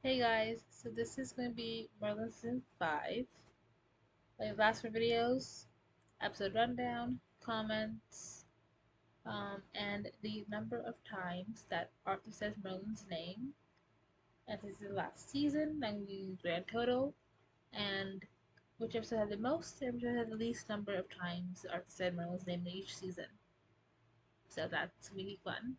Hey guys, so this is going to be Merlin Season 5. Like last four videos, episode rundown, comments, and the number of times that Arthur says Merlin's name. And this is the last season, then we grand total, and which episode had the most, and which episode had the least number of times Arthur said Merlin's name in each season. So that's going to be fun.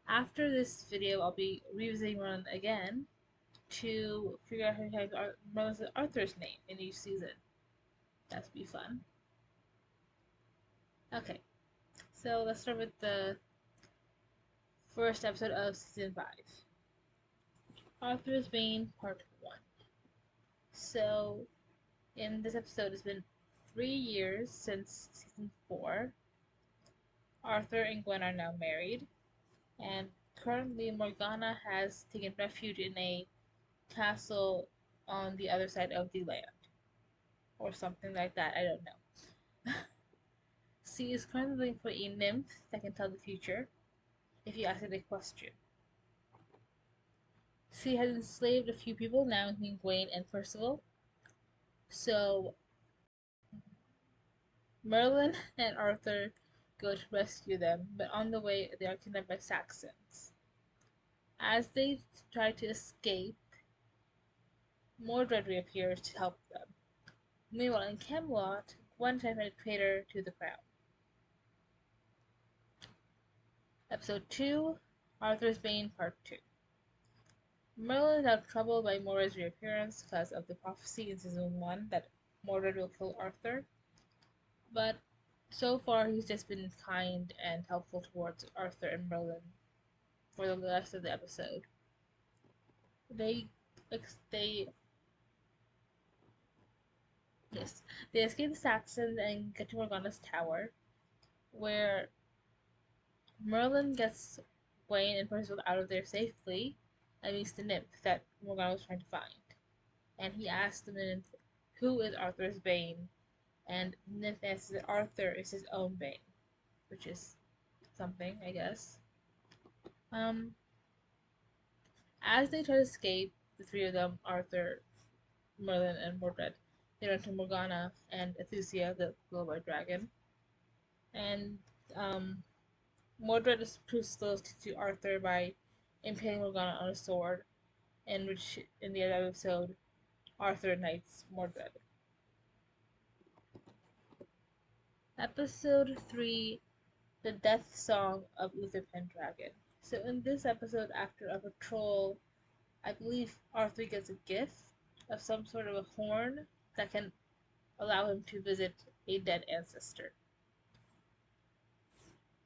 After this video, I'll be revisiting Merlin again to figure out how to type Arthur's name in each season. That'd be fun. Okay, so let's start with the first episode of season 5. Arthur's Bane Part 1. So, in this episode, it's been 3 years since season 4. Arthur and Gwen are now married, and currently Morgana has taken refuge in a castle on the other side of the land. Or something like that, I don't know. She is currently looking for a nymph that can tell the future, if you ask it a question. She has enslaved a few people now, including Gawain and Percival. So Merlin and Arthur go to rescue them, but on the way they are kidnapped by Saxons. As they try to escape, Mordred reappears to help them. Meanwhile, in Camelot, Gwen tries to traitor to the crown. Episode 2, Arthur's Bane Part 2. Merlin is now troubled by Mordred's reappearance because of the prophecy in season 1 that Mordred will kill Arthur, but so far he's just been kind and helpful towards Arthur and Merlin for the rest of the episode. They yes, they escape the Saxons and get to Morgana's tower, where Merlin gets Gawain and Percival out of there safely and meets the nymph that Morgana was trying to find. And he asks the nymph who is Arthur's Bane, and the nymph answers that Arthur is his own Bane, which is something, I guess. As they try to escape, the three of them, Arthur, Merlin, and Mordred, they run to Morgana and Ethusia, the little white dragon. And Mordred is proves loyalty to Arthur by impaling Morgana on a sword, in which, in the other episode, Arthur knights Mordred. Episode 3, The Death Song of Uther Pendragon. So in this episode, after a patrol, I believe Arthur gets a gift of some sort of a horn that can allow him to visit a dead ancestor.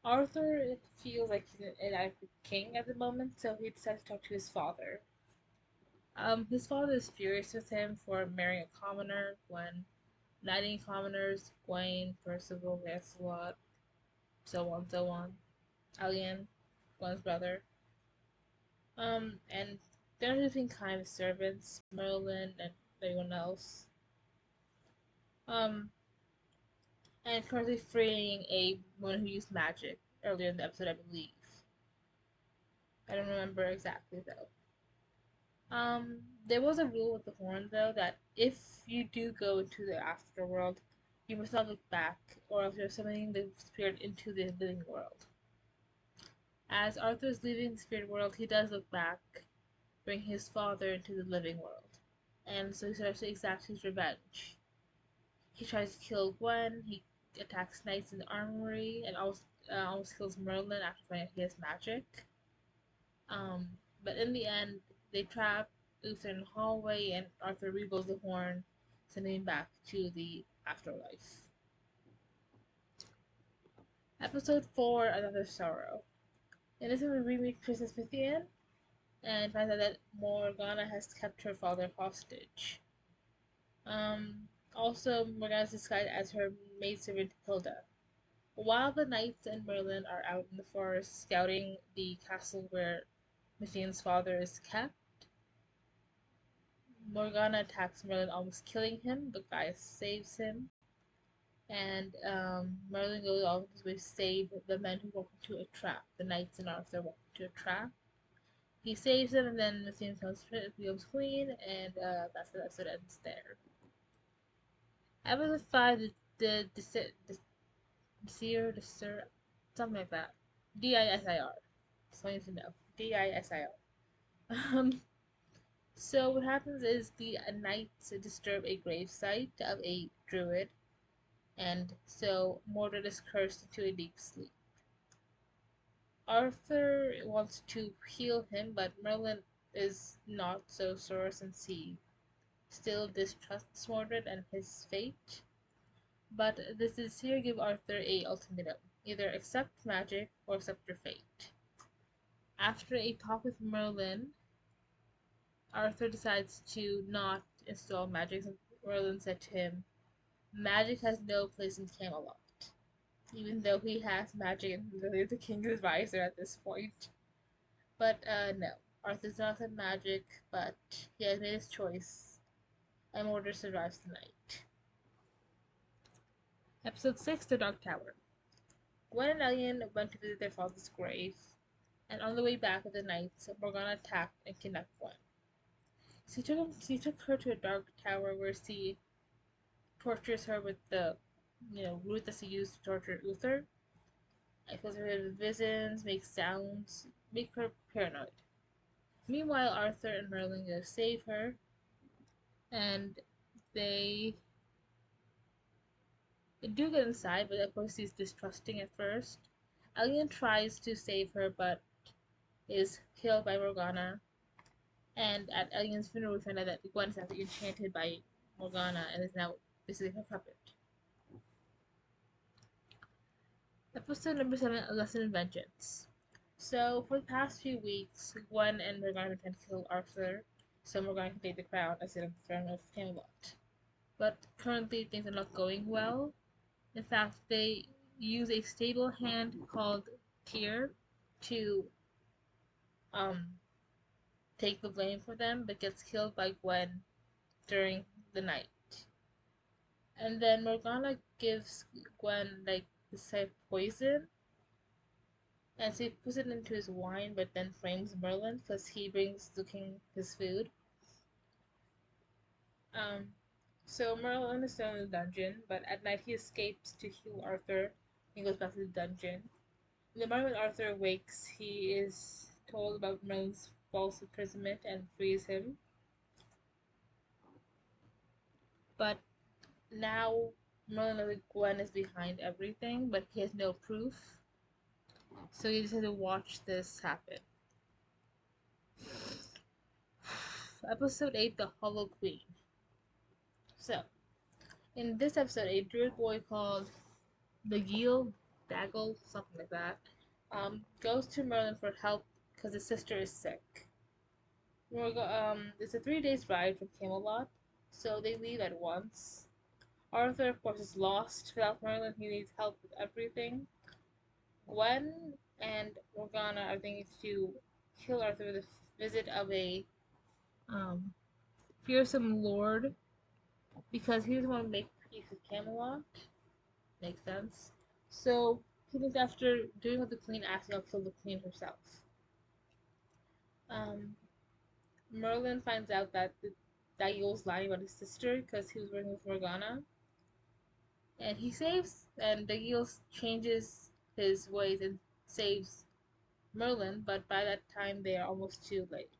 Arthur feels like he's an inadequate king at the moment, so he decides to talk to his father. His father is furious with him for marrying a commoner, Gwen, knighting commoners, Gawain, Percival, Lancelot, so on. Alien, Gwen's brother. And they're just being kind of servants, Merlin and everyone else. And currently freeing a woman who used magic earlier in the episode, I believe. I don't remember exactly though. There was a rule with the horn though that if you do go into the afterworld, you must not look back, or else you're summoning the spirit into the living world. As Arthur's leaving the spirit world, he does look back, bring his father into the living world, and so he starts to exact his revenge. He tries to kill Gwen, he attacks knights in the armory, and almost kills Merlin after finding out he has magic. But in the end, they trap Uther in the hallway, and Arthur rebuilds the horn, sending him back to the afterlife. Episode 4, Another Sorrow. In this one, we meet Princess Mithian, and find out that Morgana has kept her father hostage. Also, Morgana is disguised as her maidservant Hilda. While the knights and Merlin are out in the forest scouting the castle where Mithian's father is kept, Morgana attacks Merlin, almost killing him, but Guy saves him. And Merlin goes off his way to save the men who walk into a trap. The knights and Arthur walk into a trap. He saves them, and then Missy becomes queen, and that's the episode ends there. Episode 5, Disir, something like that. Disir. Just wanted to know. Disir. Um, so what happens is the knights disturb a gravesite of a druid, and so Mordred is cursed into a deep sleep. Arthur wants to heal him, but Merlin is not so sure since he still distrusts Mordred and his fate. But the Sincere give Arthur a ultimatum: either accept magic or accept your fate. After a talk with Merlin, Arthur decides to not install magic, and Merlin said to him, "Magic has no place in Camelot," even though he has magic and literally the king's advisor at this point. But no, Arthur does not have magic, but he has made his choice, and Mordred survives the night. Episode 6, The Dark Tower. Gwen and Elliot went to visit their father's grave, and on the way back with the knights, Morgana attacked and kidnapped Gwen. She took her to a dark tower where she tortures her with the, root that she used to torture Uther. It fills her with visions, makes sounds, make her paranoid. Meanwhile, Arthur and Merlin go save her, and they do get inside, but of course she's distrusting at first. Alien tries to save her, but is killed by Morgana. And at Alien's funeral, we find out that Gwen is actually enchanted by Morgana and is now basically her puppet. Episode number 7, A Lesson in Vengeance. So, for the past few weeks, Gwen and Morgana intend to kill Arthur, so Morgana can take the crown as the throne of Camelot. But currently, things are not going well. In fact, they use a stable hand called Tyr to take the blame for them, but gets killed by Gwen during the night. And then Morgana gives Gwen like this type of poison, and she puts it into his wine, but then frames Merlin because he brings the king his food. Um, so Merlin is still in the dungeon, but at night he escapes to heal Arthur and goes back to the dungeon. The moment Arthur awakes, he is told about Merlin's false imprisonment and frees him. But now Merlin knows that Gwen is behind everything, but he has no proof. So he just has to watch this happen. Episode 8, The Hollow Queen. So, in this episode, a druid boy called Daggle, something like that, goes to Merlin for help because his sister is sick. It's a 3 days ride from Camelot, so they leave at once. Arthur, of course, is lost. Without Merlin, he needs help with everything. Gwen and Morgana are thinking to kill Arthur with a visit of a fearsome lord because he doesn't want to make peace with Camelot. Makes sense. So he thinks after doing what the queen asked, he'll kill the queen herself. Merlin finds out that Dagil's lying about his sister because he was working with Morgana. And he saves, and Dagil changes his ways and saves Merlin, but by that time they are almost too late.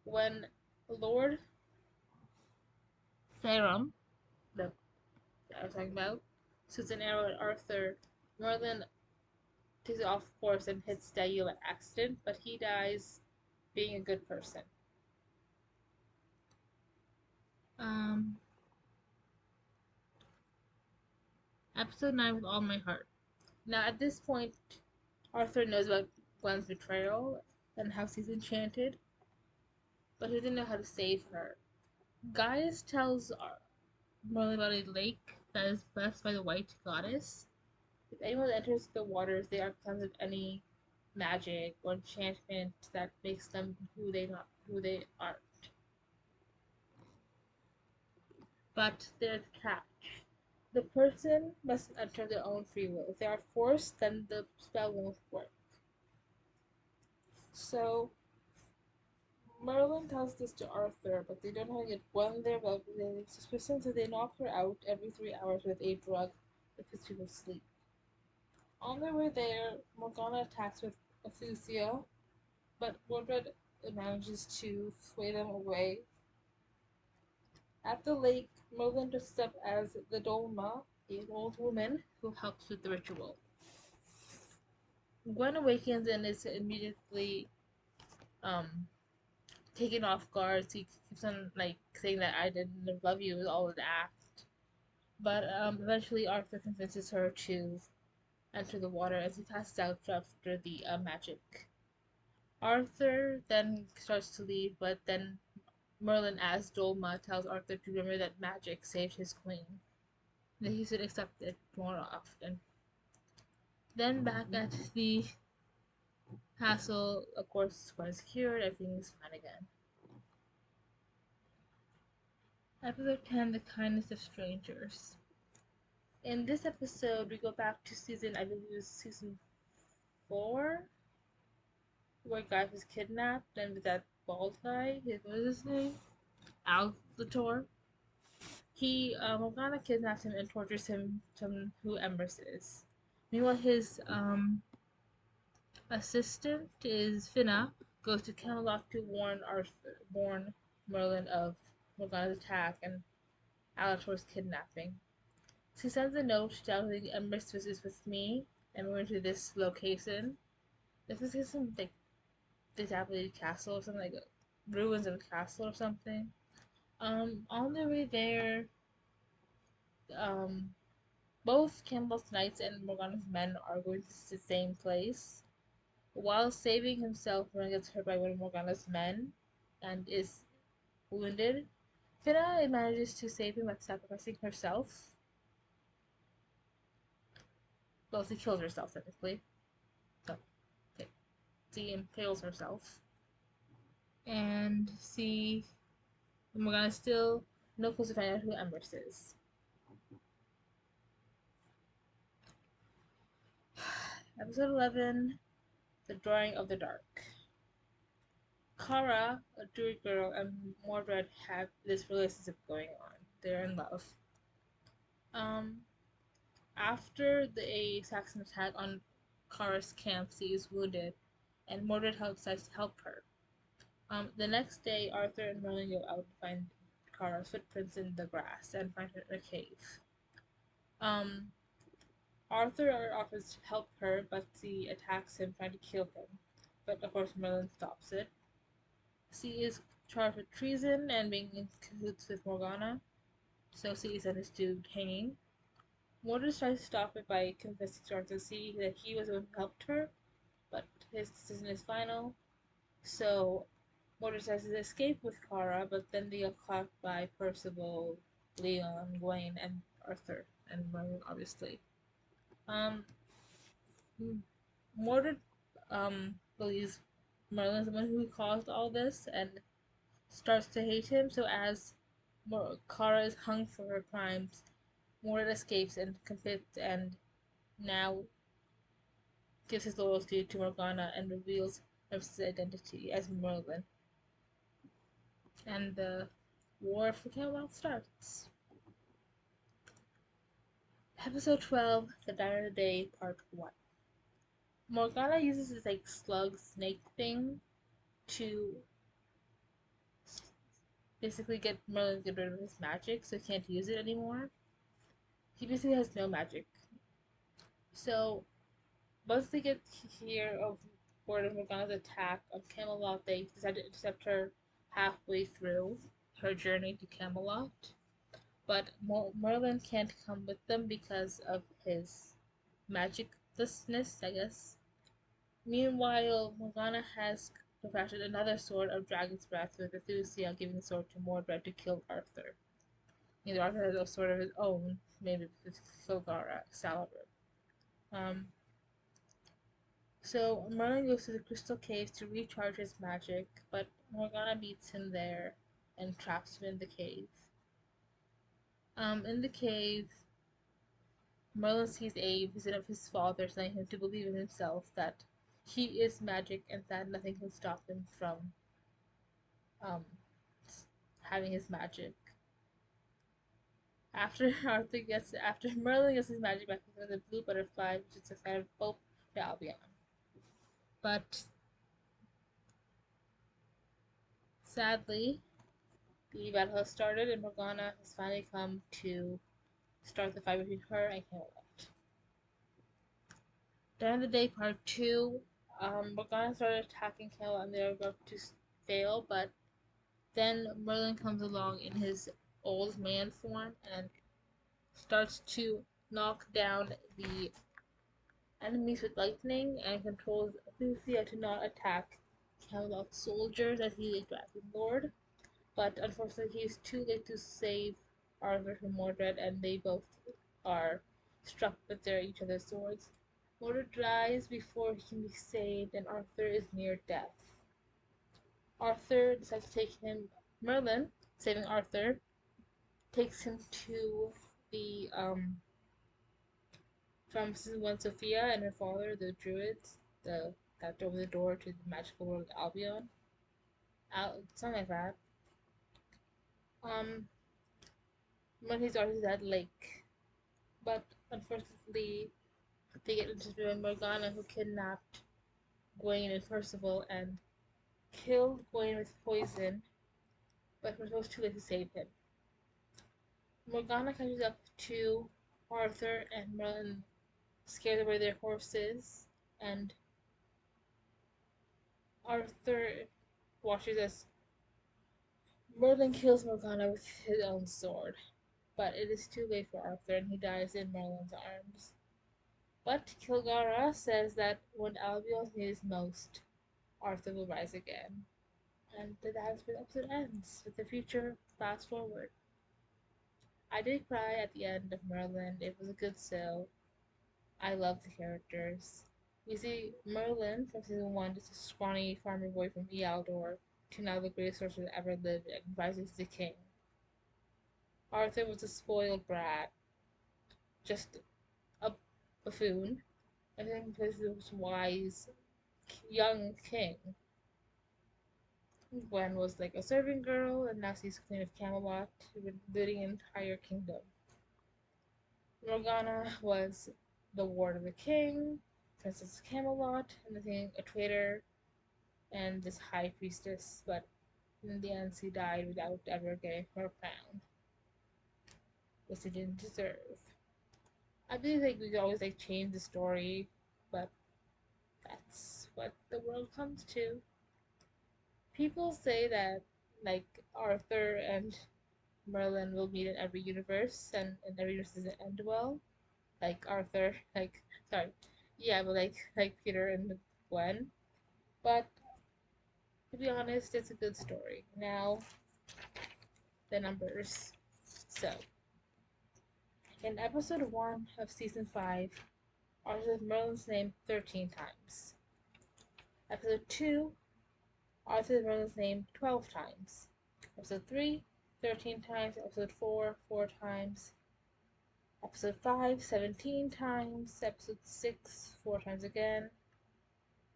When Lord Therum, the I was talking about, shoots an arrow at Arthur, Merlin takes it off course and hits Dagil by accident, but he dies being a good person. Episode 9, With All My Heart. Now, at this point, Arthur knows about Gwen's betrayal and how she's enchanted, but he didn't know how to save her. Gaius tells Merlin about a lake that is blessed by the White Goddess. If anyone enters the waters, they are cleansed of any magic or enchantment that makes them who they aren't. But there's a catch. The person must enter their own free will. If they are forced, then the spell won't work. So Merlin tells this to Arthur, but they don't know how to get one there, but they suspicion, so they knock her out every 3 hours with a drug that puts people to sleep. On their way there, Morgana attacks with Athussia, but Mordred manages to sway them away. At the lake, Merlin dresses up as the Dolma, an old woman who helps with the ritual. Gwen awakens and is immediately um, taken off guard. He keeps on saying that I didn't love you, it was all an act. But eventually Arthur convinces her to enter the water as he passes out after the magic. Arthur then starts to leave, but then Merlin, as Dolma, tells Arthur to remember that magic saved his queen, that he should accept it more often. Then back at the castle, of course, Gwen is cured, everything is fine again. Episode 10, The Kindness of Strangers. In this episode, we go back to season, I believe it was season 4, where Guy was kidnapped, and with that bald guy, what was his name? Albator. Morgana kidnaps him and tortures him to who Embers is. Meanwhile, his assistant is Finna, goes to Camelot to warn Merlin of Morgana's attack and Alator's kidnapping. She sends a note telling Embers is with me, and we're going to this location. This is some dilapidated castle or something, like ruins of a castle or something. On their way there, both Campbell's knights and Morgana's men are going to the same place. While saving himself, Morgan gets hurt by one of Morgana's men and is wounded. Finna manages to save him by sacrificing herself. Well, she kills herself technically. So, okay. She impales herself. And Morgana still no close to find out who Embers is. Episode 11, The Drawing of the Dark. Kara, a Druid girl, and Mordred have this relationship going on. They're in love. After the Saxon attack on Kara's camp, she is wounded, and Mordred decides to help her. The next day, Arthur and Merlin go out to find Kara's footprints in the grass and find her in a cave. Arthur offers to help her, but she attacks him, trying to kill him. But of course, Merlin stops it. She is charged with treason and being in cahoots with Morgana, so she is sentenced to hanging. Mordred tries to stop it by convincing Arthur that he was the one who helped her, but his decision is final. So Mordred tries to escape with Kara, but then they are caught by Percival, Leon, Gwaine, and Arthur, and Merlin, obviously. Mordred believes Merlin is the one who caused all this and starts to hate him. So as Kara is hung for her crimes, Mordred escapes and confesses, and now gives his loyalty to Morgana and reveals his identity as Merlin. And the war for Camelot starts. Episode 12, The Dire Day, Part 1. Morgana uses this slug snake thing to basically get Merlin to get rid of his magic, so he can't use it anymore. He basically has no magic. So once they get here of word of Morgana's attack on Camelot, they decide to intercept her halfway through her journey to Camelot. But Merlin can't come with them because of his magiclessness, I guess. Meanwhile, Morgana has crafted another sword of Dragon's Breath with Athussia giving the sword to Mordred to kill Arthur. Neither Arthur has a sword of his own, maybe with Filgar Excalibur. So Merlin goes to the Crystal Cave to recharge his magic, but Morgana meets him there and traps him in the cave. In the cave, Merlin sees a vision of his father telling him to believe in himself, that he is magic and that nothing can stop him from um having his magic. After after Merlin gets his magic back with the blue butterfly, which is a sign of hope to Albion. But sadly, the battle has started and Morgana has finally come to start the fight between her and Camelot. During the day part two, Morgana started attacking Camelot and they were about to fail, but then Merlin comes along in his old man form and starts to knock down the enemies with lightning and controls Lucia to not attack Camelot's soldiers as he is Dragon Lord. But unfortunately, he is too late to save Arthur from Mordred, and they both are struck with each other's swords. Mordred dies before he can be saved, and Arthur is near death. Arthur decides to take him. Merlin, saving Arthur, takes him to the from season one, Sophia and her father, the druids, that opened the door to the magical world of Albion, something like that. Um, when he's already at lake, but unfortunately, they get into with Morgana, who kidnapped Gawain and Percival and killed Gawain with poison, but was too late to save him. Morgana catches up to Arthur and Merlin scares away their horses, and Arthur watches as Merlin kills Morgana with his own sword. But it is too late for Arthur and he dies in Merlin's arms. But Kilgara says that when Albion needs most, Arthur will rise again. And that's where the episode ends, with the future fast forward. I did cry at the end of Merlin. It was a good show. I love the characters. We see Merlin from season 1, just a scrawny farmer boy from Ealdor, to now the greatest sorcerer that ever lived and rises to king. Arthur was a spoiled brat, just a buffoon, and then plays this wise young king. Gwen was like a serving girl, and now she's queen of Camelot, leading an entire kingdom. Morgana was the ward of the king, Princess of Camelot, and the king a traitor, and this high priestess, but in the end she died without ever getting her crown, which she didn't deserve. I believe like we could always like change the story, but that's what the world comes to. People say that like Arthur and Merlin will meet in every universe, and every universe doesn't end well. Like Arthur, like sorry, yeah, but like Peter and Gwen. But to be honest, it's a good story. Now the numbers. So in episode 1 of season 5, Arthur says Merlin's name 13 times. Episode 2, Arthur says Merlin's name 12 times. Episode 3, 13 times. Episode 4, 4 times. Episode 5, 17 times. Episode 6, 4 times again.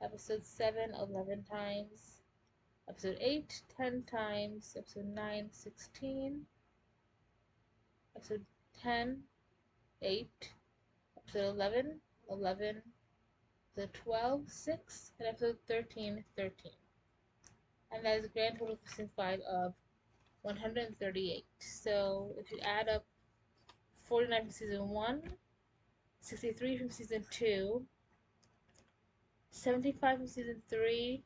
Episode 7, 11 times. Episode 8, 10 times. Episode 9, 16. Episode 10, 8. Episode 11, 11. Episode 12, 6. And episode 13, 13. And that is a grand total for season 5 of 138. So if you add up 49 from season 1, 63 from season 2, 75 from season 3,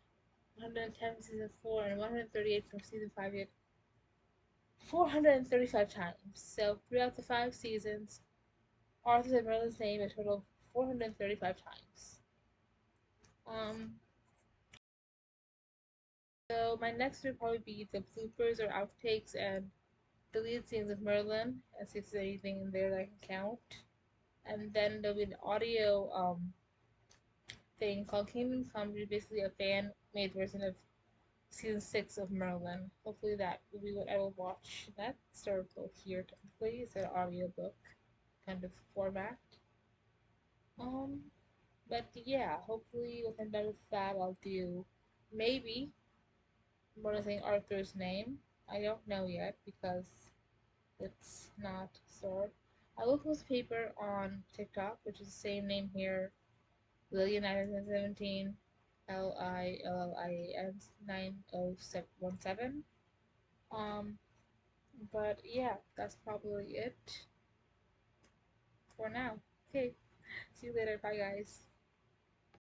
110 from season 4, and 138 from season 5, you get 435 times. So throughout the 5 seasons, Arthur and Merlin's name a total of 435 times. So my next would probably be the bloopers or outtakes and deleted scenes of Merlin, and see if there's anything in there that I can count. And then there'll be an audio thing called Kingdom Come, which is basically a fan-made version of season 6 of Merlin. Hopefully that will be what I will watch next, or both here technically. It's an audiobook kind of format. But yeah, hopefully when I'm done with that, I'll do maybe What is Arthur's name? I don't know yet because it's not stored. I will post a paper on TikTok, which is the same name here, Lillian 1917, Lillin 90717. Um, but yeah, that's probably it for now. Okay, see you later. Bye, guys.